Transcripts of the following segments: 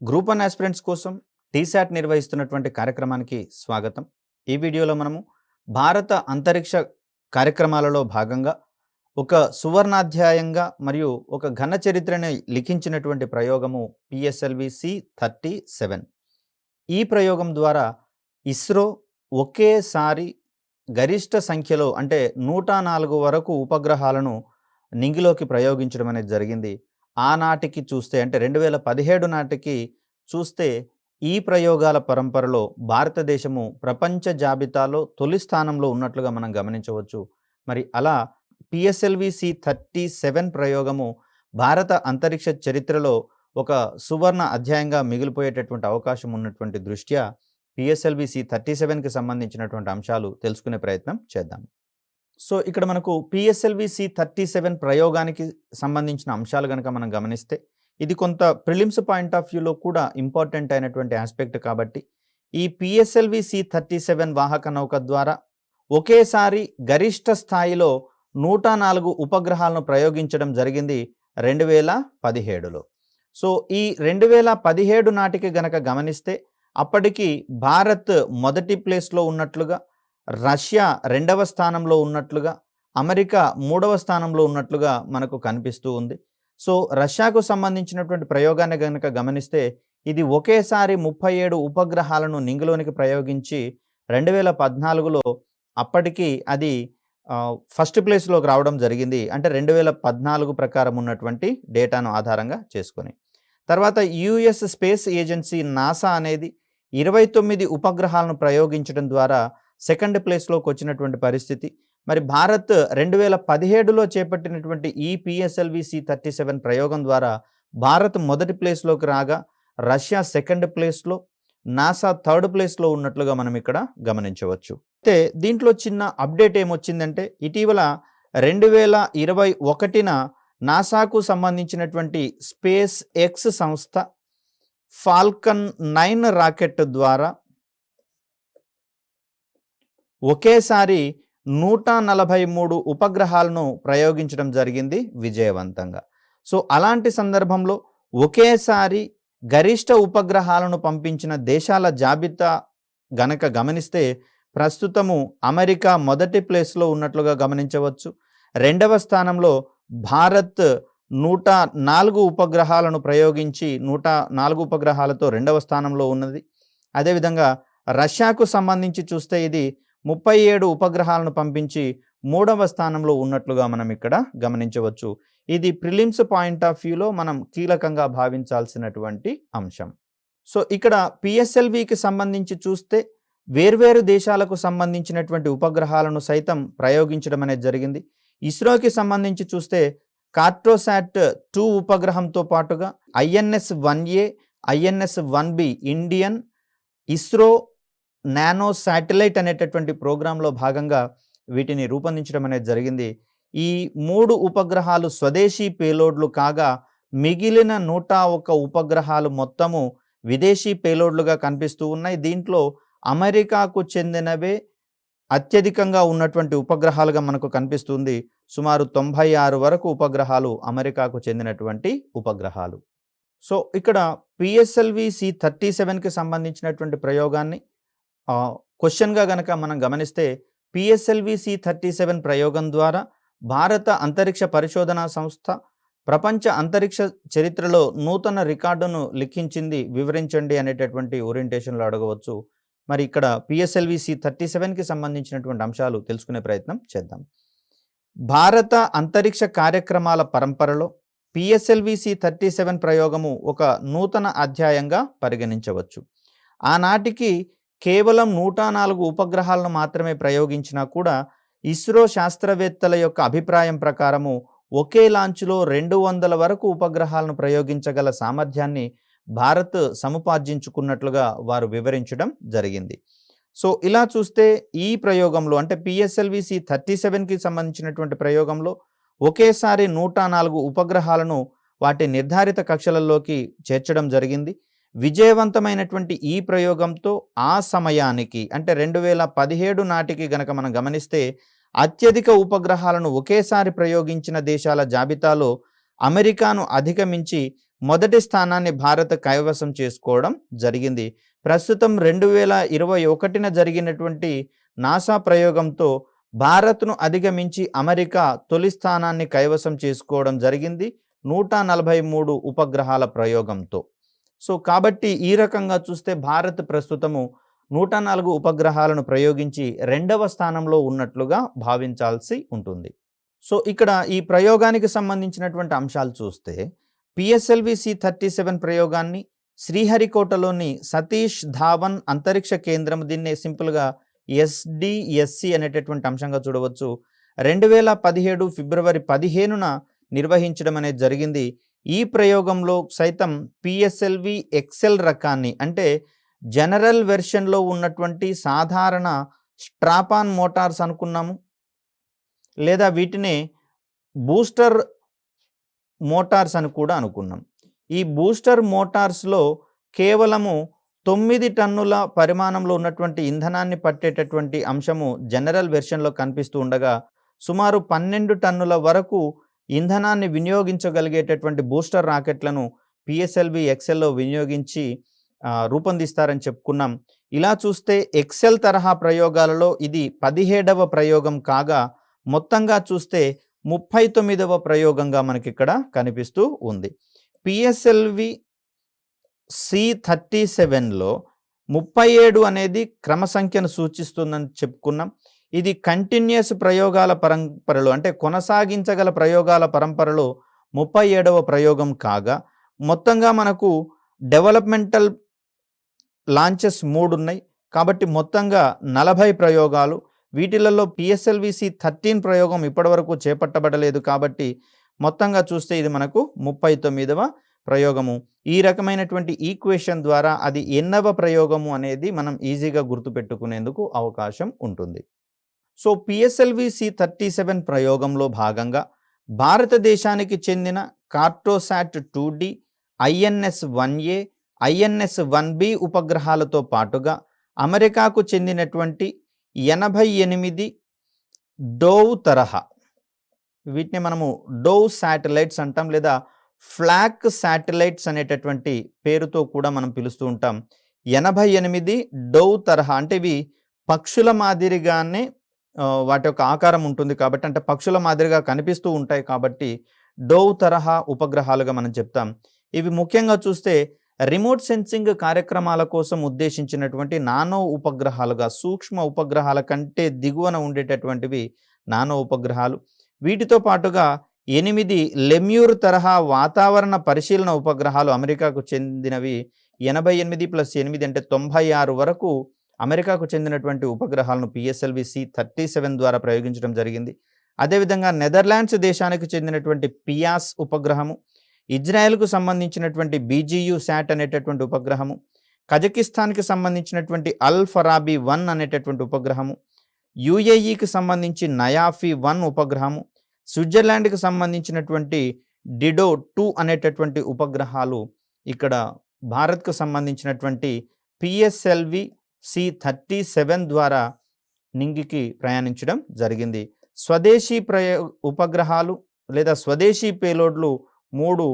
Group 1 aspirants కోసం టీశాట్ నిర్వహిస్తున్నటువంటి కార్యక్రమానికి స్వాగతం. ఈ వీడియోలో మనము భారత అంతరిక్ష కార్యక్రమాలలో భాగంగా ఒక సువర్ణాధ్యాయంగా మరియు ఒక ఘన చరిత్రని లిఖించినటువంటి ప్రయోగము పిఎస్ఎల్వి C-37. ఈ ప్రయోగం ద్వారా ఇస్రో ఒకేసారి గరిష్ట సంఖ్యలో అంటే 104 వరకు ఉపగ్రహాలను నింగిలోకి ప్రయోగించడం అనేది జరిగింది. ఆనాటికి చూస్తే అంటే 2017 నాటికి చూస్తే ఈ ప్రయోగాల పరంపరలో భారతదేశము ప్రపంచ జాబితాలో తొలి స్థానంలో ఉన్నట్లుగా మనం గమనించవచ్చు. మరి అలా పిఎస్ఎల్వి C-37 ప్రయోగము భారత అంతరిక్ష చరిత్రలో ఒక సువర్ణ అధ్యాయంగా మిగిలిపోయేటటువంటి అవకాశం ఉన్నటువంటి దృష్ట్యా పిఎస్ఎల్వి C-37కి సంబంధించినటువంటి అంశాలు తెలుసుకునే ప్రయత్నం చేద్దాం. సో ఇక్కడ మనకు పిఎస్ఎల్వి C-37 ప్రయోగానికి సంబంధించిన అంశాలు కనుక మనం గమనిస్తే ఇది కొంత ప్రిలిమ్స్ పాయింట్ ఆఫ్ వ్యూలో కూడా ఇంపార్టెంట్ అయినటువంటి ఆస్పెక్ట్ కాబట్టి ఈ పిఎస్ఎల్వి C-37 వాహక నౌక ద్వారా ఒకేసారి గరిష్ట స్థాయిలో 104 ఉపగ్రహాలను ప్రయోగించడం జరిగింది 2017లో. సో ఈ 2017 నాటికి గనక గమనిస్తే అప్పటికి భారత్ మొదటి ప్లేస్లో ఉన్నట్లుగా, రష్యా 2వ స్థానంలో ఉన్నట్లుగా, అమెరికా 3వ స్థానంలో ఉన్నట్లుగా మనకు కనిపిస్తూ ఉంది. సో రష్యాకు సంబంధించినటువంటి ప్రయోగాన్ని కనుక గమనిస్తే ఇది ఒకేసారి 37 ఉపగ్రహాలను నింగిలోనికి ప్రయోగించి 2014లో అప్పటికి అది ఫస్ట్ ప్లేస్లోకి రావడం జరిగింది. అంటే 2014 ప్రకారం ఉన్నటువంటి డేటాను ఆధారంగా చేసుకొని. తర్వాత యుఎస్ స్పేస్ ఏజెన్సీ నాసా అనేది 29 ఉపగ్రహాలను ప్రయోగించడం ద్వారా సెకండ్ ప్లేస్లోకి వచ్చినటువంటి పరిస్థితి. మరి భారత్ 2017లో చేపట్టినటువంటి ఈ పిఎస్ఎల్వి C-37 ప్రయోగం ద్వారా భారత్ మొదటి ప్లేస్లోకి రాగా, రష్యా సెకండ్ ప్లేస్లో, నాసా థర్డ్ ప్లేస్లో ఉన్నట్లుగా మనం ఇక్కడ గమనించవచ్చు. అయితే దీంట్లో చిన్న అప్డేట్ ఏమొచ్చిందంటే ఇటీవల 2021న నాసాకు సంబంధించినటువంటి స్పేస్ ఎక్స్ సంస్థ ఫాల్కన్ 9 రాకెట్ ద్వారా ఒకేసారి 143 ఉపగ్రహాలను ప్రయోగించడం జరిగింది విజయవంతంగా. సో అలాంటి సందర్భంలో ఒకేసారి గరిష్ట ఉపగ్రహాలను పంపించిన దేశాల జాబితా గనక గమనిస్తే ప్రస్తుతము అమెరికా మొదటి ప్లేస్లో ఉన్నట్లుగా గమనించవచ్చు. 2వ స్థానంలో భారత్ 104 ఉపగ్రహాలను ప్రయోగించి 104 ఉపగ్రహాలతో 2వ స్థానంలో ఉన్నది. అదేవిధంగా రష్యాకు సంబంధించి చూస్తే ఇది 37 ఉపగ్రహాలను పంపించి 3వ స్థానంలో ఉన్నట్లుగా మనం ఇక్కడ గమనించవచ్చు. ఇది ప్రిలిమ్స్ పాయింట్ ఆఫ్ వ్యూలో మనం కీలకంగా భావించాల్సినటువంటి అంశం. సో ఇక్కడ పిఎస్ఎల్వికి సంబంధించి చూస్తే వేర్వేరు దేశాలకు సంబంధించినటువంటి ఉపగ్రహాలను సైతం ప్రయోగించడం అనేది జరిగింది. ఇస్రోకి సంబంధించి చూస్తే కార్టోసాట్ 2 ఉపగ్రహంతో పాటుగా INS-1A, INS-1B Indian ISRO nano satellite అనేటటువంటి ప్రోగ్రాంలో భాగంగా వీటిని రూపొందించడం అనేది జరిగింది. ఈ 3 ఉపగ్రహాలు స్వదేశీ పేలోడ్లు కాగా మిగిలిన 101 ఉపగ్రహాలు మొత్తము విదేశీ పేలోడ్లుగా కనిపిస్తూ ఉన్నాయి. దీంట్లో అమెరికాకు చెందినవే అత్యధికంగా ఉన్నటువంటి ఉపగ్రహాలుగా మనకు కనిపిస్తుంది. సుమారు 96 వరకు ఉపగ్రహాలు అమెరికాకు చెందినటువంటి ఉపగ్రహాలు. సో ఇక్కడ పిఎస్ఎల్వి C-37కి సంబంధించినటువంటి ప్రయోగాన్ని క్వశ్చన్గా గనక మనం గమనిస్తే పిఎస్ఎల్వి C-37 ప్రయోగం ద్వారా భారత అంతరిక్ష పరిశోధనా సంస్థ ప్రపంచ అంతరిక్ష చరిత్రలో నూతన రికార్డును లిఖించింది, వివరించండి అనేటటువంటి ఓరియంటేషన్లో అడగవచ్చు. మరి ఇక్కడ పిఎస్ఎల్వి C-37కి సంబంధించినటువంటి అంశాలు తెలుసుకునే ప్రయత్నం చేద్దాం. భారత అంతరిక్ష కార్యక్రమాల పరంపరలో పిఎస్ఎల్వి C-37 ప్రయోగము ఒక నూతన అధ్యాయంగా పరిగణించవచ్చు. ఆనాటికి కేవలం 104 ఉపగ్రహాలను మాత్రమే ప్రయోగించినా కూడా ఇస్రో శాస్త్రవేత్తల యొక్క అభిప్రాయం ప్రకారము ఒకే లాంచ్లో 200 వరకు ఉపగ్రహాలను ప్రయోగించగల సామర్థ్యాన్ని భారత్ సముపార్జించుకున్నట్లుగా వారు వివరించడం జరిగింది. సో ఇలా చూస్తే ఈ ప్రయోగంలో అంటే పిఎస్ఎల్వి C-37కి సంబంధించినటువంటి ప్రయోగంలో ఒకేసారి 104 ఉపగ్రహాలను వాటి నిర్ధారిత కక్షలలోకి చేర్చడం జరిగింది. విజయవంతమైనటువంటి ఈ ప్రయోగంతో ఆ సమయానికి అంటే 2017 నాటికి గనక మనం గమనిస్తే అత్యధిక ఉపగ్రహాలను ఒకేసారి ప్రయోగించిన దేశాల జాబితాలో అమెరికాను అధిగమించి మొదటి స్థానాన్ని భారత్ కైవసం చేసుకోవడం జరిగింది. ప్రస్తుతం 2021న జరిగినటువంటి నాసా ప్రయోగంతో భారత్ను అధిగమించి అమెరికా తొలి స్థానాన్ని కైవసం చేసుకోవడం జరిగింది 143 ఉపగ్రహాల ప్రయోగంతో. సో కాబట్టి ఈ రకంగా చూస్తే భారత్ ప్రస్తుతము 104 ఉపగ్రహాలను ప్రయోగించి 2వ స్థానంలో ఉన్నట్లుగా భావించాల్సి ఉంటుంది. సో ఇక్కడ ఈ ప్రయోగానికి సంబంధించినటువంటి అంశాలు చూస్తే పిఎస్ఎల్వి C-37 ప్రయోగాన్ని శ్రీహరికోటలోని సతీష్ ధావన్ అంతరిక్ష కేంద్రం, దీన్ని సింపుల్గా SDSC అనేటటువంటి అంశంగా చూడవచ్చు, 2017 ఫిబ్రవరి 15న నిర్వహించడం అనేది జరిగింది. ఈ ప్రయోగంలో సైతం పిఎస్ఎల్వి XL రకాన్ని, అంటే జనరల్ వెర్షన్లో ఉన్నటువంటి సాధారణ స్ట్రాపాన్ మోటార్స్ అనుకున్నాము, లేదా వీటినే బూస్టర్ మోటార్స్ అని కూడా అనుకున్నాం. ఈ బూస్టర్ మోటార్స్లో కేవలము 9 టన్నుల పరిమాణంలో ఉన్నటువంటి ఇంధనాన్ని పట్టేటటువంటి అంశము జనరల్ వెర్షన్లో కనిపిస్తూ ఉండగా, సుమారు 12 టన్నుల వరకు ఇంధనాన్ని వినియోగించగలిగేటటువంటి బూస్టర్ రాకెట్లను పిఎస్ఎల్వి XLలో వినియోగించి రూపొందిస్తారని చెప్పుకున్నాం. ఇలా చూస్తే XL తరహా ప్రయోగాలలో ఇది 17వ ప్రయోగం కాగా, మొత్తంగా చూస్తే 39వ ప్రయోగంగా మనకి ఇక్కడ కనిపిస్తూ ఉంది. పిఎస్ఎల్వి C-37లో 37 అనేది క్రమ సంఖ్యను సూచిస్తుందని చెప్పుకున్నాం. ఇది కంటిన్యూస్ ప్రయోగాల పరంపరలో, అంటే కొనసాగించగల ప్రయోగాల పరంపరలో 37వ ప్రయోగం కాగా, మొత్తంగా మనకు డెవలప్మెంటల్ లాంచెస్ 3 ఉన్నాయి కాబట్టి మొత్తంగా 40 ప్రయోగాలు. వీటిలలో పిఎస్ఎల్వి C-13 ప్రయోగం ఇప్పటివరకు చేపట్టబడలేదు కాబట్టి మొత్తంగా చూస్తే ఇది మనకు 39వ ప్రయోగము. ఈ రకమైనటువంటి ఈక్వేషన్ ద్వారా అది ఎన్నవ ప్రయోగము అనేది మనం ఈజీగా గుర్తుపెట్టుకునేందుకు అవకాశం ఉంటుంది. సో పిఎస్ఎల్వి C-37 ప్రయోగంలో భాగంగా భారతదేశానికి చెందిన కార్టోసాట్ 2D, INS-1A, INS-1B ఉపగ్రహాలతో పాటుగా అమెరికాకు చెందినటువంటి 88 డోవ్ తరహా, వీటిని మనము డోవ్ శాటిలైట్స్ అంటాం, లేదా ఫ్లాక్ శాటిలైట్స్ అనేటటువంటి పేరుతో కూడా మనం పిలుస్తూ ఉంటాం. 88 డోవ్ తరహా, అంటే ఇవి పక్షుల మాదిరిగానే వాటి యొక్క ఆకారం ఉంటుంది కాబట్టి, అంటే పక్షుల మాదిరిగా కనిపిస్తూ ఉంటాయి కాబట్టి డోవ్ తరహా ఉపగ్రహాలుగా మనం చెప్తాం. ఇవి ముఖ్యంగా చూస్తే రిమోట్ సెన్సింగ్ కార్యక్రమాల కోసం ఉద్దేశించినటువంటి నానో ఉపగ్రహాలుగా, సూక్ష్మ ఉపగ్రహాల కంటే దిగువన ఉండేటటువంటివి నానో ఉపగ్రహాలు. వీటితో పాటుగా 8 లెమ్యూర్ తరహా వాతావరణ పరిశీలన ఉపగ్రహాలు అమెరికాకు చెందినవి, 88 + 8 అంటే 96 వరకు అమెరికాకు చెందినటువంటి ఉపగ్రహాలను పిఎస్ఎల్వి C-37 ద్వారా ప్రయోగించడం జరిగింది. అదేవిధంగా నెదర్లాండ్స్ దేశానికి చెందినటువంటి పియాస్ ఉపగ్రహము, ఇజ్రాయెల్కు సంబంధించినటువంటి BGU శాట్ అనేటటువంటి ఉపగ్రహము, కజకిస్తాన్కి సంబంధించినటువంటి అల్ ఫరాబీ 1 అనేటటువంటి ఉపగ్రహము, UAEకి సంబంధించి నయాఫీ 1 ఉపగ్రహము, స్విట్జర్లాండ్కి సంబంధించినటువంటి డిడో 2 అనేటటువంటి ఉపగ్రహాలు ఇక్కడ భారత్కు సంబంధించినటువంటి పిఎస్ఎల్వి C-37 ద్వారా నింగికి ప్రయాణించడం జరిగింది. స్వదేశీ ఉపగ్రహాలు లేదా స్వదేశీ పేలోడ్లు 3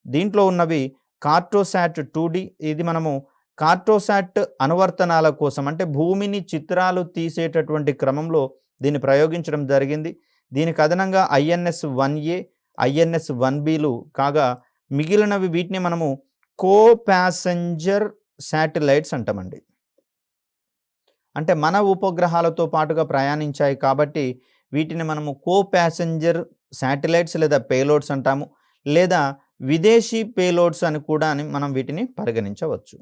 దీంట్లో ఉన్నవి కార్టోసాట్ 2D, ఇది మనము కార్టోసాట్ అనువర్తనాల కోసం, అంటే భూమిని చిత్రాలు తీసేటటువంటి క్రమంలో దీన్ని ప్రయోగించడం జరిగింది. దీనికి అదనంగా INS-1A, INS-1Bలు కాగా, మిగిలినవి వీటిని మనము కో ప్యాసెంజర్ శాటిలైట్స్ అంటామండి. అంటే మన ఉపగ్రహాలతో పాటుగా ప్రయాణించాయి కాబట్టి వీటిని మనము కో ప్యాసెంజర్ శాటిలైట్స్ లేదా పేలోడ్స్ అంటాము, లేదా విదేశీ పేలోడ్స్ అని కూడా మనం వీటిని పరిగణించవచ్చు.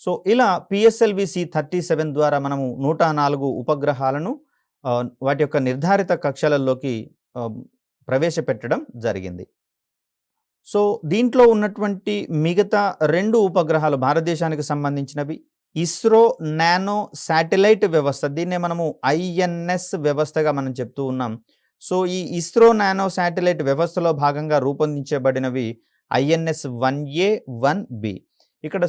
సో ఇలా పిఎస్ఎల్వి C-37 ద్వారా మనము 104 ఉపగ్రహాలను వాటి యొక్క నిర్ధారిత కక్షలలోకి ప్రవేశపెట్టడం జరిగింది. సో దీంట్లో ఉన్నటువంటి మిగతా 2 ఉపగ్రహాలు భారతదేశానికి సంబంధించినవి ఇస్రో నానో శాటిలైట్ వ్యవస్థ, దీన్నే మనము INS వ్యవస్థగా మనం చెప్తూ ఉన్నాం. సో ఈ ఇస్రో నానో శాటిలైట్ వ్యవస్థలో భాగంగా రూపొందించబడినవి INS-1A, 1B. ఇక్కడ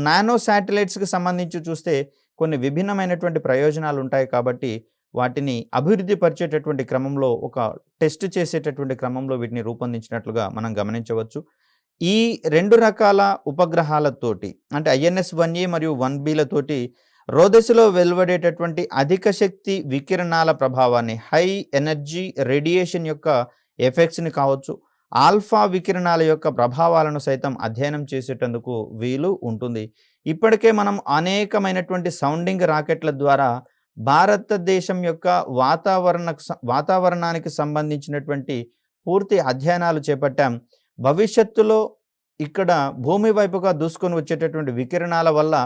నానో శాటిలైట్స్కి సంబంధించి చూస్తే కొన్ని విభిన్నమైనటువంటి ప్రయోజనాలు ఉంటాయి కాబట్టి వాటిని అభివృద్ధి పరిచేటటువంటి క్రమంలో, ఒక టెస్ట్ చేసేటటువంటి క్రమంలో వీటిని రూపొందించినట్లుగా మనం గమనించవచ్చు. ఈ 2 రకాల ఉపగ్రహాలతోటి అంటే INS-1A మరియు 1Bలతోటి రోదసిలో వెలువడేటటువంటి అధిక శక్తి వికిరణాల ప్రభావాన్ని, హై ఎనర్జీ రేడియేషన్ యొక్క ఎఫెక్ట్స్‌ని కావచ్చు, ఆల్ఫా వికిరణాల యొక్క ప్రభావాలను సైతం అధ్యయనం చేసేటందుకు వీలు ఉంటుంది. ఇప్పటికే మనం అనేకమైనటువంటి సౌండింగ్ రాకెట్ల ద్వారా భారతదేశం యొక్క వాతావరణానికి సంబంధించినటువంటి పూర్తి అధ్యయనాలు చేపట్టాం. భవిష్యత్తులో ఇక్కడ భూమి వైపుగా దూసుకొని వచ్చేటటువంటి వికిరణాల వల్ల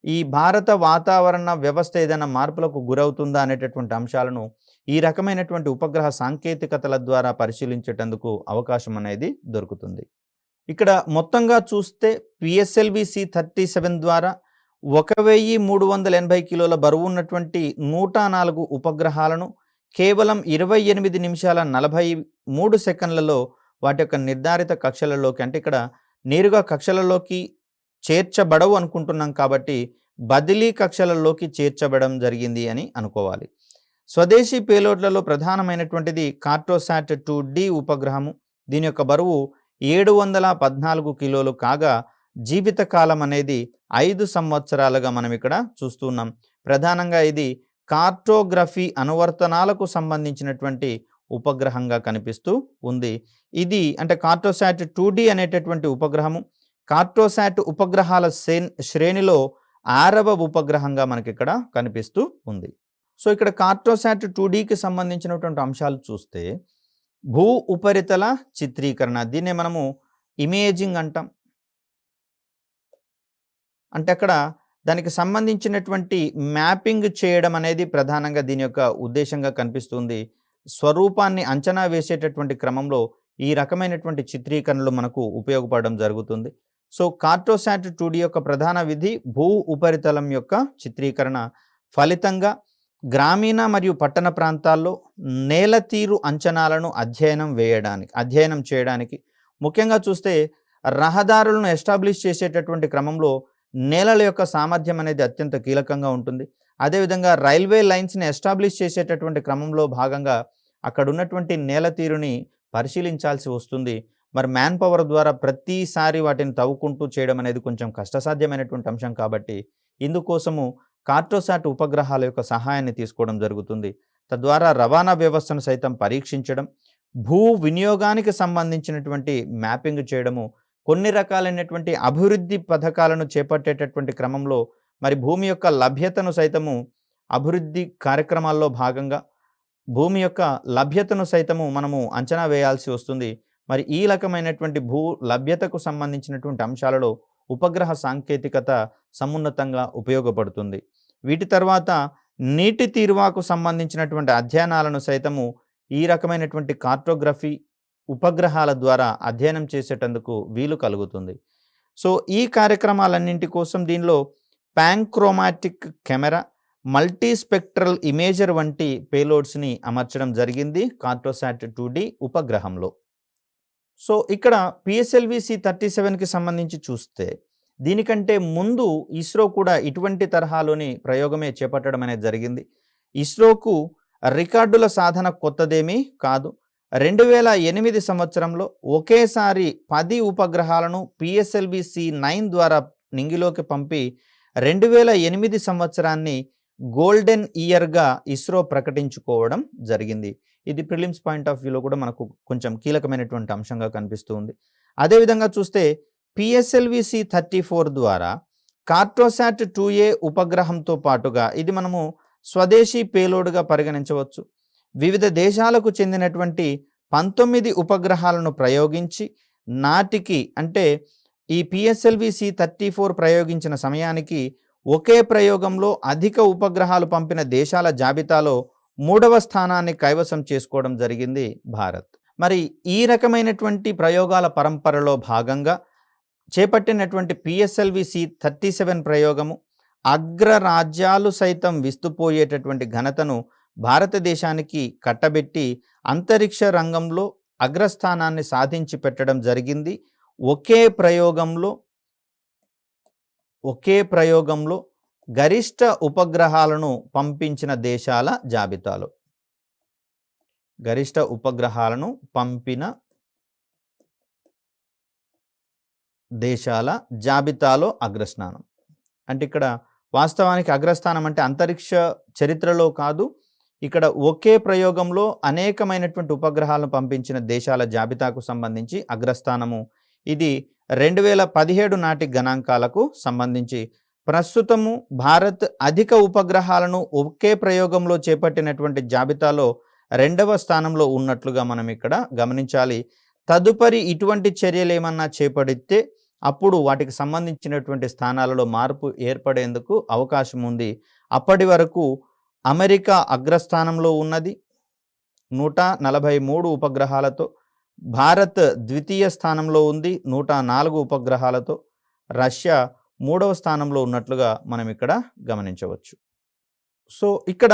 ఈ భారత వాతావరణ వ్యవస్థ ఏదైనా మార్పులకు గురవుతుందా అనేటటువంటి అంశాలను ఈ రకమైనటువంటి ఉపగ్రహ సాంకేతికతల ద్వారా పరిశీలించేటందుకు అవకాశం అనేది దొరుకుతుంది. ఇక్కడ మొత్తంగా చూస్తే PSLV-C-37 ద్వారా 1380 కిలోల బరువు ఉన్నటువంటి 104 ఉపగ్రహాలను కేవలం 28 నిమిషాల 43 సెకండ్లలో వాటి యొక్క నిర్ధారిత కక్షలలోకి, అంటే ఇక్కడ నేరుగా కక్షలలోకి చేర్చబడవు అనుకుంటున్నాం కాబట్టి బదిలీ కక్షలలోకి చేర్చబడడం జరిగింది అని అనుకోవాలి. స్వదేశీ పేలోడ్లలో ప్రధానమైనటువంటిది కార్టోసాట్ 2D ఉపగ్రహము. దీని యొక్క బరువు 714 కిలోలు కాగా జీవితకాలం అనేది 5 సంవత్సరాలుగా మనం ఇక్కడ చూస్తున్నాం. ప్రధానంగా ఇది కార్టోగ్రఫీ అనువర్తనాలకు సంబంధించినటువంటి ఉపగ్రహంగా కనిపిస్తూ ఉంది. ఇది అంటే కార్టోసాట్ 2D అనేటటువంటి ఉపగ్రహము కార్టోసాట్ ఉపగ్రహాల శ్రేణిలో 6వ ఉపగ్రహంగా మనకి ఇక్కడ కనిపిస్తూ ఉంది. సో ఇక్కడ కార్టోసాట్ 2Dకి సంబంధించినటువంటి అంశాలు చూస్తే భూ ఉపరితల చిత్రీకరణ, దీన్నే మనము ఇమేజింగ్ అంటాం. అంటే అక్కడ దానికి సంబంధించినటువంటి మ్యాపింగ్ చేయడం అనేది ప్రధానంగా దీని యొక్క ఉద్దేశంగా కనిపిస్తుంది. స్వరూపాన్ని అంచనా వేసేటటువంటి క్రమంలో ఈ రకమైనటువంటి చిత్రీకరణలు మనకు ఉపయోగపడడం జరుగుతుంది. సో కార్టోసాట్ 2D యొక్క ప్రధాన విధి భూ ఉపరితలం యొక్క చిత్రీకరణ. ఫలితంగా గ్రామీణ మరియు పట్టణ ప్రాంతాల్లో నేల తీరు అంచనాలను అధ్యయనం చేయడానికి ముఖ్యంగా చూస్తే రహదారులను ఎస్టాబ్లిష్ చేసేటటువంటి క్రమంలో నేలల యొక్క సామర్థ్యం అనేది అత్యంత కీలకంగా ఉంటుంది. అదేవిధంగా రైల్వే లైన్స్ని ఎస్టాబ్లిష్ చేసేటటువంటి క్రమంలో భాగంగా అక్కడ ఉన్నటువంటి నేల తీరుని పరిశీలించాల్సి వస్తుంది. మరి మ్యాన్ పవర్ ద్వారా ప్రతిసారి వాటిని తవ్వుకుంటూ చేయడం అనేది కొంచెం కష్టసాధ్యమైనటువంటి అంశం కాబట్టి ఇందుకోసము కార్టోసాట్ ఉపగ్రహాల యొక్క సహాయాన్ని తీసుకోవడం జరుగుతుంది. తద్వారా రవాణా వ్యవస్థను సైతం పరీక్షించడం, భూ వినియోగానికి సంబంధించినటువంటి మ్యాపింగ్ చేయడము, కొన్ని రకాలైనటువంటి అభివృద్ధి పథకాలను చేపట్టేటటువంటి క్రమంలో మరి భూమి యొక్క లభ్యతను సైతము అభివృద్ధి కార్యక్రమాల్లో భాగంగా భూమి యొక్క లభ్యతను సైతము మనము అంచనా వేయాల్సి వస్తుంది. మరి ఈ రకమైనటువంటి భూ లభ్యతకు సంబంధించినటువంటి అంశాలలో ఉపగ్రహ సాంకేతికత సమున్నతంగా ఉపయోగపడుతుంది. వీటి తర్వాత నీటి తీరువాకు సంబంధించినటువంటి అధ్యయనాలను సైతము ఈ రకమైనటువంటి కార్టోగ్రఫీ ఉపగ్రహాల ద్వారా అధ్యయనం చేసేటందుకు వీలు కలుగుతుంది. సో ఈ కార్యక్రమాలన్నింటి కోసం దీనిలో పాంక్రోమాటిక్ కెమెరా, మల్టీస్పెక్ట్రల్ ఇమేజర్ వంటి పేలోడ్స్ని అమర్చడం జరిగింది కార్టోసాట్ 2D ఉపగ్రహంలో. సో ఇక్కడ PSLV-C-37కి సంబంధించి చూస్తే దీనికంటే ముందు ఇస్రో కూడా ఇటువంటి తరహాలోని ప్రయోగమే చేపట్టడం అనేది జరిగింది. ఇస్రోకు రికార్డుల సాధన కొత్తదేమీ కాదు. 2008 సంవత్సరంలో ఒకేసారి 10 ఉపగ్రహాలను PSLV-C-9 ద్వారా నింగిలోకి పంపి 2008 సంవత్సరాన్ని గోల్డెన్ ఇయర్గా ఇస్రో ప్రకటించుకోవడం జరిగింది. ఇది ప్రిలిమ్స్ పాయింట్ ఆఫ్ వ్యూలో కూడా మనకు కొంచెం కీలకమైనటువంటి అంశంగా కనిపిస్తుంది. అదేవిధంగా చూస్తే PSLV-C-34 ద్వారా కార్టోసాట్ 2A ఉపగ్రహంతో పాటుగా ఇది మనము స్వదేశీ పేలోడ్గా పరిగణించవచ్చు. వివిధ దేశాలకు చెందినటువంటి 19 ఉపగ్రహాలను ప్రయోగించి నాటికి అంటే ఈ PSLV-C-34 ప్రయోగించిన సమయానికి ఒకే ప్రయోగంలో అధిక ఉపగ్రహాలు పంపిన దేశాల జాబితాలో 3వ స్థానాన్ని కైవసం చేసుకోవడం జరిగింది భారత్. మరి ఈ రకమైనటువంటి ప్రయోగాల పరంపరలో భాగంగా చేపట్టినటువంటి PSLV-C-37 ప్రయోగము అగ్రరాజ్యాలు సైతం విస్తుపోయేటటువంటి ఘనతను భారతదేశానికి కట్టబెట్టి అంతరిక్ష రంగంలో అగ్రస్థానాన్ని సాధించి పెట్టడం జరిగింది. ఒకే ప్రయోగంలో గరిష్ట ఉపగ్రహాలను పంపించిన దేశాల జాబితాలో గరిష్ట ఉపగ్రహాలను పంపిన దేశాల జాబితాలో అగ్రస్థానం. అంటే ఇక్కడ వాస్తవానికి అగ్రస్థానం అంటే అంతరిక్ష చరిత్రలో కాదు, ఇక్కడ ఒకే ప్రయోగంలో అనేకమైనటువంటి ఉపగ్రహాలను పంపించిన దేశాల జాబితాకు సంబంధించి అగ్రస్థానము. ఇది 2017 నాటి గణాంకాలకు సంబంధించి ప్రస్తుతము భారత్ అధిక ఉపగ్రహాలను ఒకే ప్రయోగంలో చేపట్టినటువంటి జాబితాలో 2వ స్థానంలో ఉన్నట్లుగా మనం ఇక్కడ గమనించాలి. తదుపరి ఇటువంటి చర్యలు ఏమన్నా చేపడితే అప్పుడు వాటికి సంబంధించినటువంటి స్థానాలలో మార్పు ఏర్పడేందుకు అవకాశం ఉంది. అప్పటి వరకు అమెరికా అగ్రస్థానంలో ఉన్నది 143 ఉపగ్రహాలతో. భారత్ ద్వితీయ స్థానంలో ఉంది 104 ఉపగ్రహాలతో. రష్యా 3వ స్థానంలో ఉన్నట్లుగా మనం ఇక్కడ గమనించవచ్చు. సో ఇక్కడ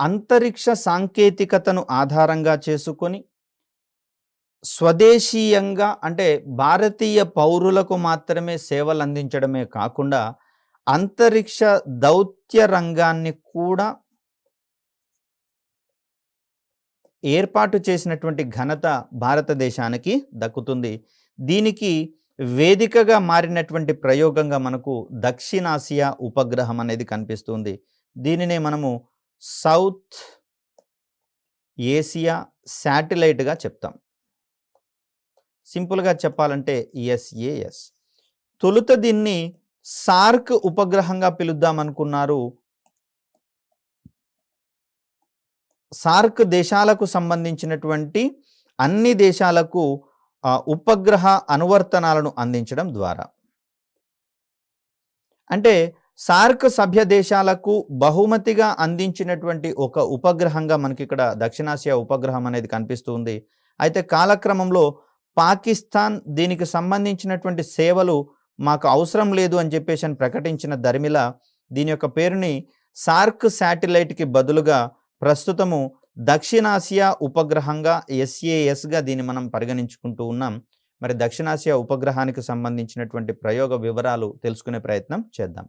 అంతరిక్ష సాంకేతికతను ఆధారంగా చేసుకొని స్వదేశీయంగా అంటే భారతీయ పౌరులకు మాత్రమే సేవలు అందించడమే కాకుండా అంతరిక్ష దౌత్య రంగాన్ని కూడా ఏర్పాటు చేసినటువంటి ఘనత భారతదేశానికి దక్కుతుంది. దీనికి వేదికగా మారినటువంటి ప్రయోగంగా మనకు దక్షిణాసియా ఉపగ్రహం అనేది కనిపిస్తుంది. దీనినే మనము సౌత్ ఏసియా శాటిలైట్గా చెప్తాం. సింపుల్గా చెప్పాలంటే ఎస్ఏఎస్. తొలుత దీన్ని సార్క్ ఉపగ్రహంగా పిలుద్దాం అనుకున్నారు. సార్క్ దేశాలకు సంబంధించినటువంటి అన్ని దేశాలకు ఉపగ్రహ అనువర్తనాలను అందించడం ద్వారా, అంటే సార్క్ సభ్య దేశాలకు బహుమతిగా అందించినటువంటి ఒక ఉపగ్రహంగా మనకి ఇక్కడ దక్షిణాసియా ఉపగ్రహం అనేది కనిపిస్తుంది. అయితే కాలక్రమంలో పాకిస్తాన్ దీనికి సంబంధించినటువంటి సేవలు మాకు అవసరం లేదు అని చెప్పేసి ప్రకటించిన దరిమిల దీని యొక్క పేరుని సార్క్ శాటిలైట్కి బదులుగా ప్రస్తుతము దక్షిణాసియా ఉపగ్రహంగా ఎస్ఏఎస్గా దీన్ని మనం పరిగణించుకుంటూ ఉన్నాం. మరి దక్షిణాసియా ఉపగ్రహానికి సంబంధించినటువంటి ప్రయోగ వివరాలు తెలుసుకునే ప్రయత్నం చేద్దాం.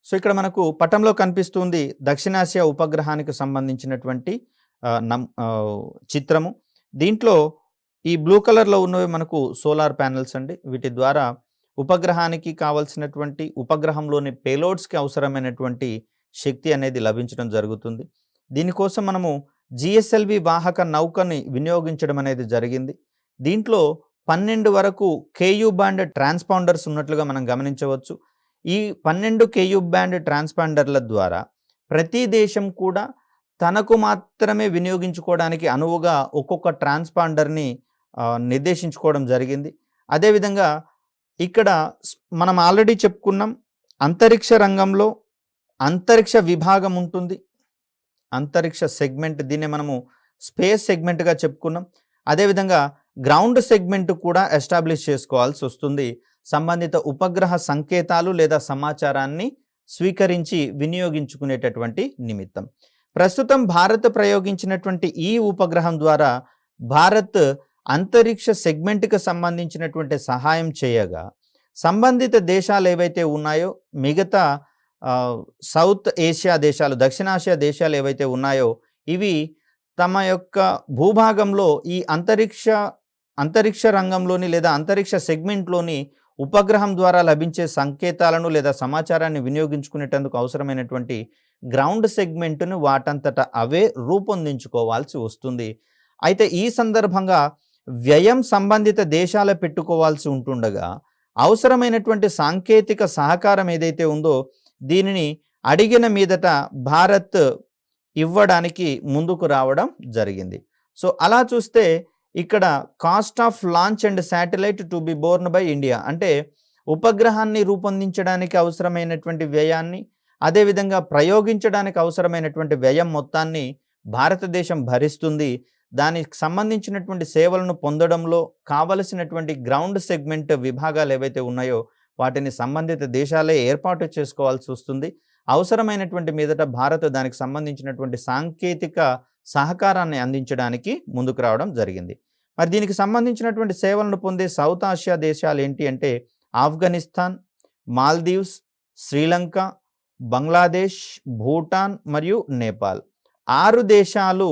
సో ఇక్కడ మనకు పటంలో కనిపిస్తుంది దక్షిణాసియా ఉపగ్రహానికి సంబంధించినటువంటి చిత్రము. దీంట్లో ఈ బ్లూ కలర్లో ఉన్నవి మనకు సోలార్ ప్యానెల్స్ అండి. వీటి ద్వారా ఉపగ్రహానికి కావలసినటువంటి ఉపగ్రహంలోని పేలోడ్స్కి అవసరమైనటువంటి శక్తి అనేది లభించడం జరుగుతుంది. దీనికోసం మనము జిఎస్ఎల్వి వాహక నౌకని వినియోగించడం అనేది జరిగింది. దీంట్లో 12 వరకు కేయూ బ్యాండ్ ట్రాన్స్పాండర్స్ ఉన్నట్లుగా మనం గమనించవచ్చు. ఈ 12 కేయూ బ్యాండ్ ట్రాన్స్పాండర్ల ద్వారా ప్రతి దేశం కూడా తనకు మాత్రమే వినియోగించుకోవడానికి అనువుగా ఒక్కొక్క ట్రాన్స్పాండర్ని నిర్దేశించుకోవడం జరిగింది. అదేవిధంగా ఇక్కడ మనం ఆల్రెడీ చెప్పుకున్నాం, అంతరిక్ష రంగంలో అంతరిక్ష విభాగం ఉంటుంది, అంతరిక్ష సెగ్మెంట్, దీన్ని మనము స్పేస్ సెగ్మెంట్గా చెప్పుకున్నాం. అదేవిధంగా గ్రౌండ్ సెగ్మెంట్ కూడా ఎస్టాబ్లిష్ చేసుకోవాల్సి వస్తుంది, సంబంధిత ఉపగ్రహ సంకేతాలు లేదా సమాచారాన్ని స్వీకరించి వినియోగించుకునేటటువంటి నిమిత్తం. ప్రస్తుతం భారత్ ప్రయోగించినటువంటి ఈ ఉపగ్రహం ద్వారా భారత్ అంతరిక్ష సెగ్మెంట్కి సంబంధించినటువంటి సహాయం చేయగా, సంబంధిత దేశాలు ఏవైతే ఉన్నాయో మిగతా సౌత్ ఏషియా దేశాలు, దక్షిణాసియా దేశాలు ఏవైతే ఉన్నాయో ఇవి తమ యొక్క భూభాగంలో ఈ అంతరిక్ష రంగంలోని లేదా అంతరిక్ష సెగ్మెంట్లోని ఉపగ్రహం ద్వారా లభించే సంకేతాలను లేదా సమాచారాన్ని వినియోగించుకునేటందుకు అవసరమైనటువంటి గ్రౌండ్ సెగ్మెంట్ను వాటంతట అవే రూపొందించుకోవాల్సి వస్తుంది. అయితే ఈ సందర్భంగా వ్యయం సంబంధిత దేశాల పెట్టుకోవాల్సి ఉంటుండగా అవసరమైనటువంటి సాంకేతిక సహకారం ఏదైతే ఉందో దీనిని అడిగిన మీదట భారత్ ఇవ్వడానికి ముందుకు రావడం జరిగింది. సో అలా చూస్తే ఇక్కడ cost of launch and satellite to be born by India అంటే ఉపగ్రహాన్ని రూపొందించడానికి అవసరమైనటువంటి వ్యయాన్ని, అదేవిధంగా ప్రయోగించడానికి అవసరమైనటువంటి వ్యయం మొత్తాన్ని భారతదేశం భరిస్తుంది. దానికి సంబంధించినటువంటి సేవలను పొందడంలో కావలసినటువంటి గ్రౌండ్ సెగ్మెంట్ విభాగాలు ఏవైతే ఉన్నాయో వాటిని సంబంధిత దేశాలే ఏర్పాటు చేసుకోవాల్సి వస్తుంది. అవసరమైనటువంటి మీదట భారత్ దానికి సంబంధించినటువంటి సాంకేతిక సహకారాన్ని అందించడానికి ముందుకు రావడం జరిగింది. మరి దీనికి సంబంధించినటువంటి సేవలను పొందే సౌత్ ఆసియా దేశాలు ఏంటి అంటే ఆఫ్ఘనిస్తాన్, మాల్దీవ్స్, శ్రీలంక, బంగ్లాదేశ్, భూటాన్ మరియు నేపాల్. 6 దేశాలు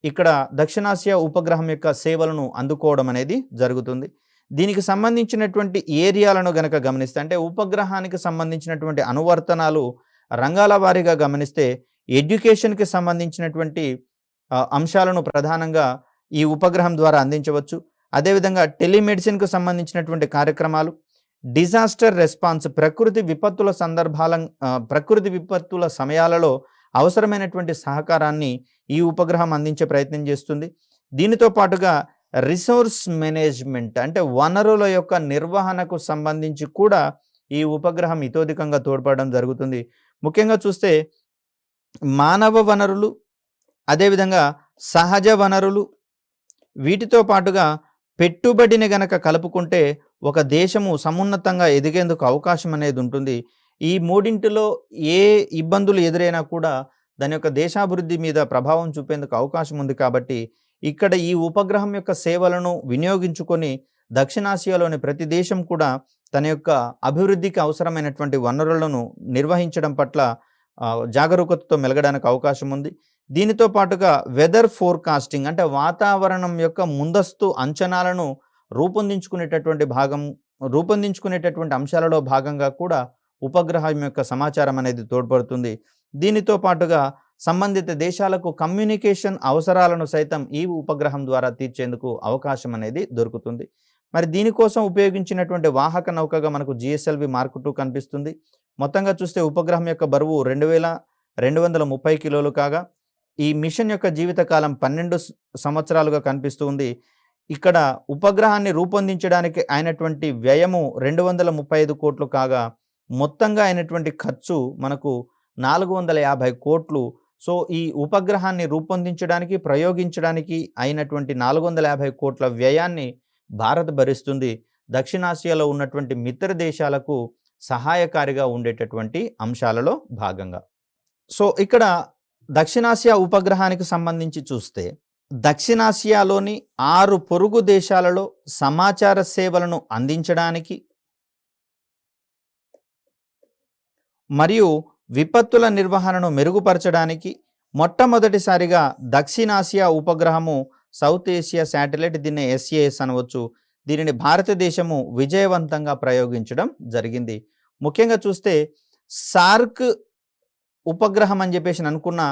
ఇక్కడ దక్షిణాసియా ఉపగ్రహం యొక్క సేవలను అందుకోవడం అనేది జరుగుతుంది. దీనికి సంబంధించినటువంటి ఏరియాలను గనక గమనిస్తే అంటే ఉపగ్రహానికి సంబంధించినటువంటి అనువర్తనాలు రంగాల వారీగా గమనిస్తే ఎడ్యుకేషన్‌కి సంబంధించినటువంటి అంశాలను ప్రధానంగా ఈ ఉపగ్రహం ద్వారా అందించవచ్చు. అదేవిధంగా టెలిమెడిసిన్‌కు సంబంధించినటువంటి కార్యక్రమాలు, డిజాస్టర్ రెస్పాన్స్ ప్రకృతి విపత్తుల సమయాలలో అవసరమైనటువంటి సహకారాన్ని ఈ ఉపగ్రహం అందించే ప్రయత్నం చేస్తుంది. దీనితో పాటుగా రిసోర్స్ మేనేజ్మెంట్ అంటే వనరుల యొక్క నిర్వహణకు సంబంధించి కూడా ఈ ఉపగ్రహం ఇతోధికంగా తోడ్పడడం జరుగుతుంది. ముఖ్యంగా చూస్తే మానవ వనరులు, అదేవిధంగా సహజ వనరులు, వీటితో పాటుగా పెట్టుబడిని గనక కలుపుకుంటే ఒక దేశము సమున్నతంగా ఎదిగేందుకు అవకాశం అనేది ఉంటుంది. ఈ మూడింటిలో ఏ ఇబ్బందులు ఎదురైనా కూడా దాని యొక్క దేశాభివృద్ధి మీద ప్రభావం చూపేందుకు అవకాశం ఉంది. కాబట్టి ఇక్కడ ఈ ఉపగ్రహం యొక్క సేవలను వినియోగించుకొని దక్షిణాసియాలోని ప్రతి దేశం కూడా తన యొక్క అభివృద్ధికి అవసరమైనటువంటి వనరులను నిర్వహించడం పట్ల జాగరూకతతో మెలగడానికి అవకాశం ఉంది. దీనితో పాటుగా వెదర్ ఫోర్కాస్టింగ్ అంటే వాతావరణం యొక్క ముందస్తు అంచనాలను రూపొందించుకునేటటువంటి అంశాలలో భాగంగా కూడా ఉపగ్రహం యొక్క సమాచారం అనేది తోడ్పడుతుంది. దీనితో పాటుగా సంబంధిత దేశాలకు కమ్యూనికేషన్ అవసరాలను సైతం ఈ ఉపగ్రహం ద్వారా తీర్చేందుకు అవకాశం అనేది దొరుకుతుంది. మరి దీనికోసం ఉపయోగించినటువంటి వాహక నౌకగా మనకు GSLV Mark II కనిపిస్తుంది. మొత్తంగా చూస్తే ఉపగ్రహం యొక్క బరువు 2230 కిలోలు కాగా ఈ మిషన్ యొక్క జీవితకాలం 12 సంవత్సరాలుగా కనిపిస్తుంది. ఇక్కడ ఉపగ్రహాన్ని రూపొందించడానికి అయినటువంటి వ్యయము 235 కోట్లు కాగా మొత్తంగా అయినటువంటి ఖర్చు మనకు 450 కోట్లు. సో ఈ ఉపగ్రహాన్ని రూపొందించడానికి, ప్రయోగించడానికి అయినటువంటి 450 కోట్ల వ్యయాన్ని భారత్ భరిస్తుంది. దక్షిణాసియాలో ఉన్నటువంటి మిత్ర దేశాలకు సహాయకారిగా ఉండేటటువంటి అంశాలలో భాగంగా. సో ఇక్కడ దక్షిణాసియా ఉపగ్రహానికి సంబంధించి చూస్తే దక్షిణాసియాలోని 6 పొరుగు దేశాలలో సమాచార సేవలను అందించడానికి మరియు విపత్తుల నిర్వహణను మెరుగుపరచడానికి మొట్టమొదటిసారిగా దక్షిణాసియా ఉపగ్రహము సౌత్ ఏషియా శాటిలైట్, దీన్ని SAS అనవచ్చు, దీనిని భారతదేశము విజయవంతంగా ప్రయోగించడం జరిగింది. ముఖ్యంగా చూస్తే సార్క్ ఉపగ్రహం అని చెప్పేసి అనుకున్న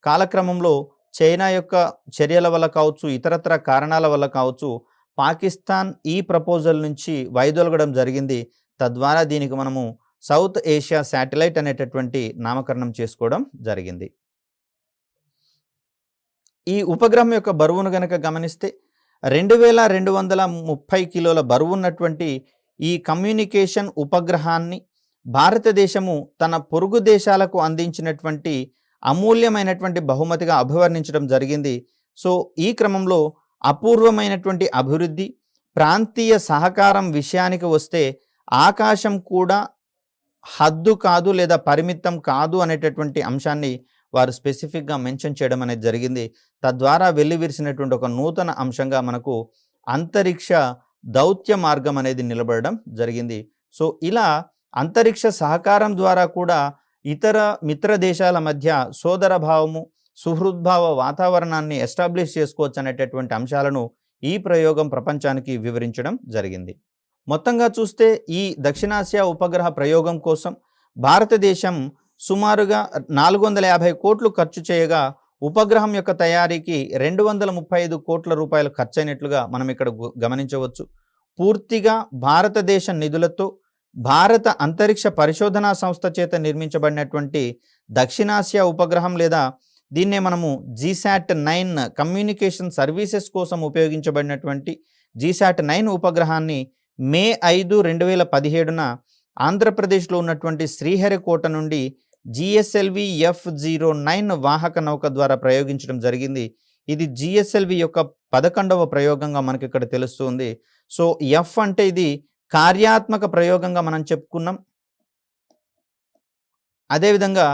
కాలక్రమంలో చైనా యొక్క చర్యల వల్ల కావచ్చు, ఇతరత్ర కారణాల వల్ల కావచ్చు, పాకిస్తాన్ ఈ ప్రపోజల్ నుంచి వైదొలగడం జరిగింది. తద్వారా దీనికి మనము సౌత్ ఏషియా శాటిలైట్ అనేటటువంటి నామకరణం చేసుకోవడం జరిగింది. ఈ ఉపగ్రహం యొక్క బరువును గనక గమనిస్తే 2230 కిలోల బరువు ఉన్నటువంటి ఈ కమ్యూనికేషన్ ఉపగ్రహాన్ని భారతదేశము తన పొరుగు దేశాలకు అందించినటువంటి అమూల్యమైనటువంటి బహుమతిగా అభివర్ణించడం జరిగింది. సో ఈ క్రమంలో అపూర్వమైనటువంటి అభివృద్ధి, ప్రాంతీయ సహకారం విషయానికి వస్తే ఆకాశం కూడా హద్దు కాదు లేదా పరిమితం కాదు అనేటటువంటి అంశాన్ని వారు స్పెసిఫిక్గా మెన్షన్ చేయడం అనేది జరిగింది. తద్వారా వెల్లివిరిసినటువంటి ఒక నూతన అంశంగా మనకు అంతరిక్ష దౌత్య మార్గం అనేది నిలబడడం జరిగింది. సో ఇలా అంతరిక్ష సహకారం ద్వారా కూడా ఇతర మిత్ర దేశాల మధ్య సోదర భావము, సుహృద్భావ వాతావరణాన్ని ఎస్టాబ్లిష్ చేసుకోవచ్చు అనేటటువంటి అంశాలను ఈ ప్రయోగం ప్రపంచానికి వివరించడం జరిగింది. మొత్తంగా చూస్తే ఈ దక్షిణాసియా ఉపగ్రహ ప్రయోగం కోసం భారతదేశం సుమారుగా 450 కోట్లు ఖర్చు చేయగా ఉపగ్రహం యొక్క తయారీకి 235 కోట్ల రూపాయలు ఖర్చయినట్లుగా మనం ఇక్కడ గమనించవచ్చు. పూర్తిగా భారతదేశ నిధులతో భారత అంతరిక్ష పరిశోధనా సంస్థ చేత నిర్మించబడినటువంటి దక్షిణాసియా ఉపగ్రహం లేదా దీన్నే మనము GSAT-9 కమ్యూనికేషన్ సర్వీసెస్ కోసం ఉపయోగించబడినటువంటి GSAT-9 ఉపగ్రహాన్ని మే 5, 2017న ఆంధ్రప్రదేశ్లో ఉన్నటువంటి శ్రీహరికోట నుండి GSLV F09 వాహక నౌక ద్వారా ప్రయోగించడం జరిగింది. ఇది GSLV యొక్క 11వ ప్రయోగంగా మనకి ఇక్కడ తెలుస్తుంది. సో F అంటే ఇది కార్యాత్మక ప్రయోగంగా మనం చెప్పుకున్నాం. అదేవిధంగా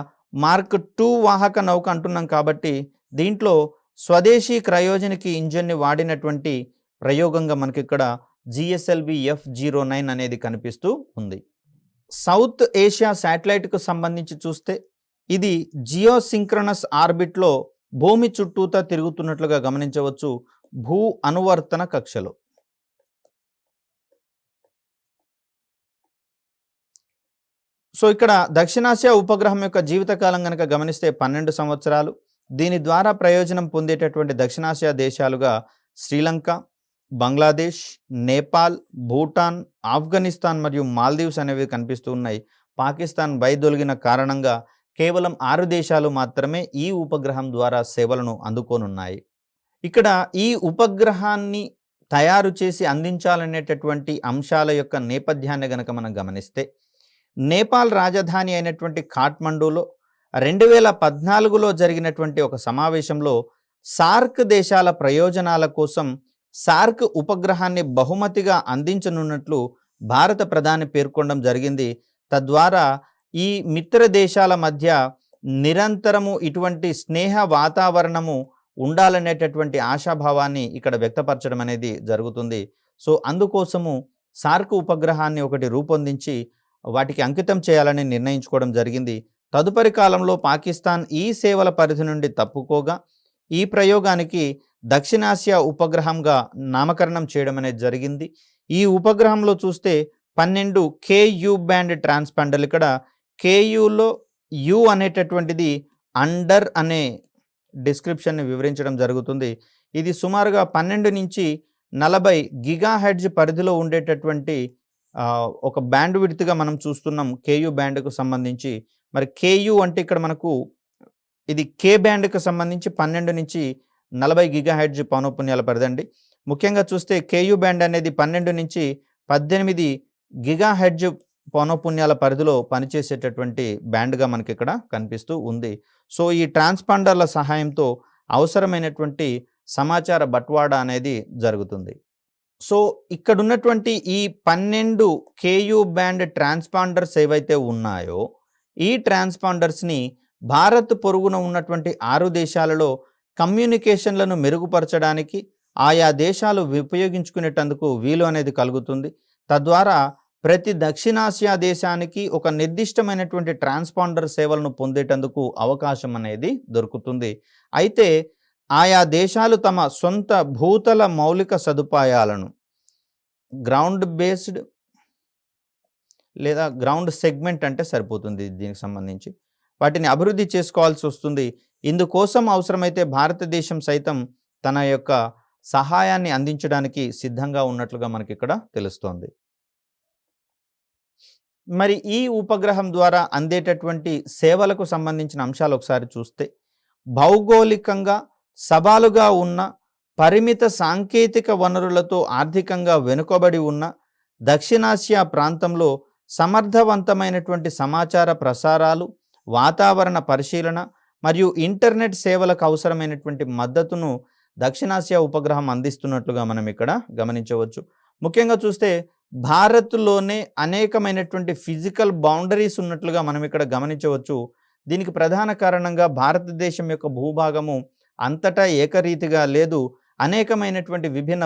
Mark II వాహక నౌక అంటున్నాం కాబట్టి దీంట్లో స్వదేశీ క్రయోజనిక్ ఇంజన్ని వాడినటువంటి ప్రయోగంగా మనకి ఇక్కడ GSLV F09 అనేది కనిపిస్తూ ఉంది. సౌత్ ఏషియా శాటిలైట్కు సంబంధించి చూస్తే ఇది జియోసింక్రనస్ ఆర్బిట్లో భూమి చుట్టూతా తిరుగుతున్నట్లుగా గమనించవచ్చు. భూ అనువర్తన కక్షలో సో ఇక్కడ దక్షిణాసియా ఉపగ్రహం యొక్క జీవితకాలం గనక గమనిస్తే 12 సంవత్సరాలు. దీని ద్వారా ప్రయోజనం పొందేటటువంటి దక్షిణాసియా దేశాలుగా శ్రీలంక, బంగ్లాదేశ్, నేపాల్, భూటాన్, ఆఫ్ఘనిస్తాన్ మరియు మాల్దీవ్స్ అనేవి కనిపిస్తూ ఉన్నాయి. పాకిస్తాన్ వైదొలిగిన కారణంగా కేవలం 6 దేశాలు మాత్రమే ఈ ఉపగ్రహం ద్వారా సేవలను అందుకోనున్నాయి. ఇక్కడ ఈ ఉపగ్రహాన్ని తయారు చేసి అందించాలనేటటువంటి అంశాల యొక్క నేపథ్యాన్ని గనక మనం గమనిస్తే, నేపాల్ రాజధాని అయినటువంటి కాఠ్మండూలో 2014లో జరిగినటువంటి ఒక సమావేశంలో సార్క్ దేశాల ప్రయోజనాల కోసం సార్క్ ఉపగ్రహాన్ని బహుమతిగా అందించనున్నట్లు భారత ప్రధాని పేర్కొనడం జరిగింది. తద్వారా ఈ మిత్ర దేశాల మధ్య నిరంతరము ఇటువంటి స్నేహ వాతావరణము ఉండాలనేటటువంటి ఆశాభావాన్ని ఇక్కడ వ్యక్తపరచడం అనేది జరుగుతుంది. సో అందుకోసము సార్క్ ఉపగ్రహాన్ని ఒకటి రూపొందించి వాటికి అంకితం చేయాలని నిర్ణయించుకోవడం జరిగింది. తదుపరి కాలంలో పాకిస్తాన్ ఈ సేవల పరిధి నుండి తప్పుకోగా ఈ ప్రయోగానికి దక్షిణాసియా ఉపగ్రహంగా నామకరణం చేయడం అనేది జరిగింది. ఈ ఉపగ్రహంలో చూస్తే 12 KU బ్యాండ్ ట్రాన్స్పాండర్లు. ఇక్కడ KUలో యు అనేటటువంటిది అండర్ అనే డిస్క్రిప్షన్ని వివరించడం జరుగుతుంది. ఇది సుమారుగా 12 నుంచి 40 గిగాహెర్ట్జ్ పరిధిలో ఉండేటటువంటి ఒక బ్యాండ్ విడ్త్గా మనం చూస్తున్నాం KU బ్యాండ్కు సంబంధించి. మరి KU అంటే ఇక్కడ మనకు ఇది K బ్యాండ్కి సంబంధించి 12 నుంచి 40 గిగాహెర్ట్జ్ పౌనఃపున్యాల పరిధండి. ముఖ్యంగా చూస్తే KU బ్యాండ్ అనేది 12 నుంచి 18 గిగాహెర్ట్జ్ పౌనఃపున్యాల పరిధిలో పనిచేసేటటువంటి బ్యాండ్గా మనకి ఇక్కడ కనిపిస్తూ ఉంది. సో ఈ ట్రాన్స్పాండర్ల సహాయంతో అవసరమైనటువంటి సమాచార బట్వాడా అనేది జరుగుతుంది. సో ఇక్కడ ఉన్నటువంటి ఈ 12 KU బ్యాండ్ ట్రాన్స్పాండర్స్ ఏవైతే ఉన్నాయో ఈ ట్రాన్స్పాండర్స్ని భారత్ పొరుగున ఉన్నటువంటి 6 దేశాలలో కమ్యూనికేషన్లను మెరుగుపరచడానికి ఆయా దేశాలు ఉపయోగించుకునేటందుకు వీలు అనేది కలుగుతుంది. తద్వారా ప్రతి దక్షిణాసియా దేశానికి ఒక నిర్దిష్టమైనటువంటి ట్రాన్స్పాండర్ సేవలను పొందేటందుకు అవకాశం అనేది దొరుకుతుంది. అయితే ఆయా దేశాలు తమ సొంత భూతల మౌలిక సదుపాయాలను గ్రౌండ్ బేస్డ్ లేదా గ్రౌండ్ సెగ్మెంట్ అంటే సరిపోతుంది దీనికి సంబంధించి వాటిని అభివృద్ధి చేసుకోవాల్సి వస్తుంది. ఇందుకోసం అవసరమైతే భారతదేశం సైతం తన యొక్క సహాయాన్ని అందించడానికి సిద్ధంగా ఉన్నట్లుగా మనకి ఇక్కడ తెలుస్తోంది. మరి ఈ ఉపగ్రహం ద్వారా అందేటటువంటి సేవలకు సంబంధించిన అంశాలు ఒకసారి చూస్తే, భౌగోళికంగా సవాలుగా ఉన్న పరిమిత సాంకేతిక వనరులతో ఆర్థికంగా వెనుకబడి ఉన్న దక్షిణాసియా ప్రాంతంలో సమర్థవంతమైనటువంటి సమాచార ప్రసారాలు, వాతావరణ పరిశీలన మరియు ఇంటర్నెట్ సేవలకు అవసరమైనటువంటి మద్దతును దక్షిణాసియా ఉపగ్రహం అందిస్తున్నట్లుగా మనం ఇక్కడ గమనించవచ్చు. ముఖ్యంగా చూస్తే భారత్లోనే అనేకమైనటువంటి ఫిజికల్ బౌండరీస్ ఉన్నట్లుగా మనం ఇక్కడ గమనించవచ్చు. దీనికి ప్రధాన కారణంగా భారతదేశం యొక్క భూభాగము అంతటా ఏకరీతిగా లేదు, అనేకమైనటువంటి విభిన్న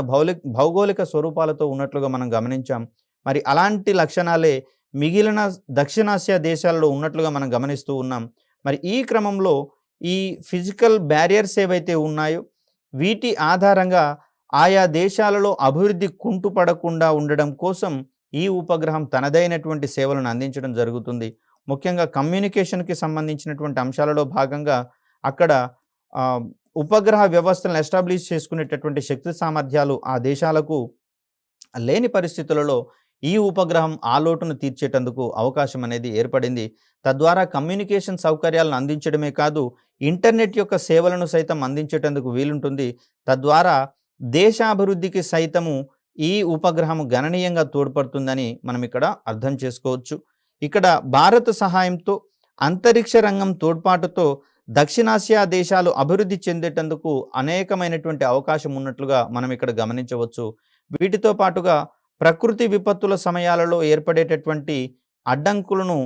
భౌగోళిక స్వరూపాలతో ఉన్నట్లుగా మనం గమనించాం. మరి అలాంటి లక్షణాలే మిగిలిన దక్షిణాసియా దేశాలలో ఉన్నట్లుగా మనం గమనిస్తూ ఉన్నాం. మరి ఈ క్రమంలో ఈ ఫిజికల్ బ్యారియర్స్ ఏవైతే ఉన్నాయో వీటి ఆధారంగా ఆయా దేశాలలో అభివృద్ధి కుంటుపడకుండా ఉండడం కోసం ఈ ఉపగ్రహం తనదైనటువంటి సేవలను అందించడం జరుగుతుంది. ముఖ్యంగా కమ్యూనికేషన్కి సంబంధించినటువంటి అంశాలలో భాగంగా అక్కడ ఉపగ్రహ వ్యవస్థలను ఎస్టాబ్లిష్ చేసుకునేటటువంటి శక్తి సామర్థ్యాలు ఆ దేశాలకు లేని పరిస్థితులలో ఈ ఉపగ్రహం ఆ లోటును తీర్చేటందుకు అవకాశం అనేది ఏర్పడింది. తద్వారా కమ్యూనికేషన్ సౌకర్యాలను అందించడమే కాదు, ఇంటర్నెట్ యొక్క సేవలను సైతం అందించేటందుకు వీలుంటుంది. తద్వారా దేశాభివృద్ధికి సైతము ఈ ఉపగ్రహం గణనీయంగా తోడ్పడుతుందని మనం ఇక్కడ అర్థం చేసుకోవచ్చు. ఇక్కడ భారత సహాయంతో అంతరిక్ష రంగం తోడ్పాటుతో దక్షిణాసియా దేశాలు అభివృద్ధి చెందేటందుకు అనేకమైనటువంటి అవకాశం ఉన్నట్లుగా మనం ఇక్కడ గమనించవచ్చు. వీటితో పాటుగా ప్రకృతి విపత్తుల సమయాలలో ఏర్పడేటటువంటి అడ్డంకులను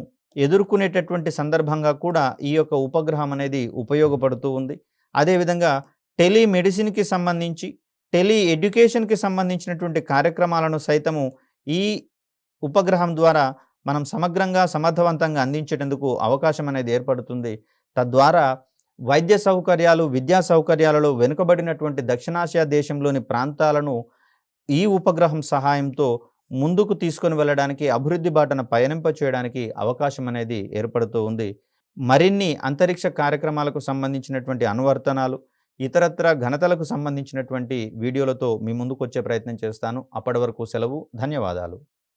ఎదుర్కొనేటటువంటి సందర్భంగా కూడా ఈ యొక్క ఉపగ్రహం అనేది ఉపయోగపడుతూ ఉంది. అదేవిధంగా టెలిమెడిసిన్కి సంబంధించి, టెలి ఎడ్యుకేషన్కి సంబంధించినటువంటి కార్యక్రమాలను సైతము ఈ ఉపగ్రహం ద్వారా మనం సమగ్రంగా సమర్థవంతంగా అందించేటందుకు అవకాశం అనేది ఏర్పడుతుంది. తద్వారా వైద్య సౌకర్యాలు, విద్యా సౌకర్యాలలో వెనుకబడినటువంటి దక్షిణాసియా దేశంలోని ప్రాంతాలను ఈ ఉపగ్రహం సహాయంతో ముందుకు తీసుకొని వెళ్ళడానికి, అభివృద్ధి బాటన పయనింప చేయడానికి అవకాశం అనేది ఏర్పడుతూ ఉంది. మరిన్ని అంతరిక్ష కార్యక్రమాలకు సంబంధించినటువంటి అనువర్తనాలు, ఇతరత్రా ఘనతలకు సంబంధించినటువంటి వీడియోలతో మీ ముందుకొచ్చే ప్రయత్నం చేస్తాను. అప్పటి వరకు సెలవు. ధన్యవాదాలు.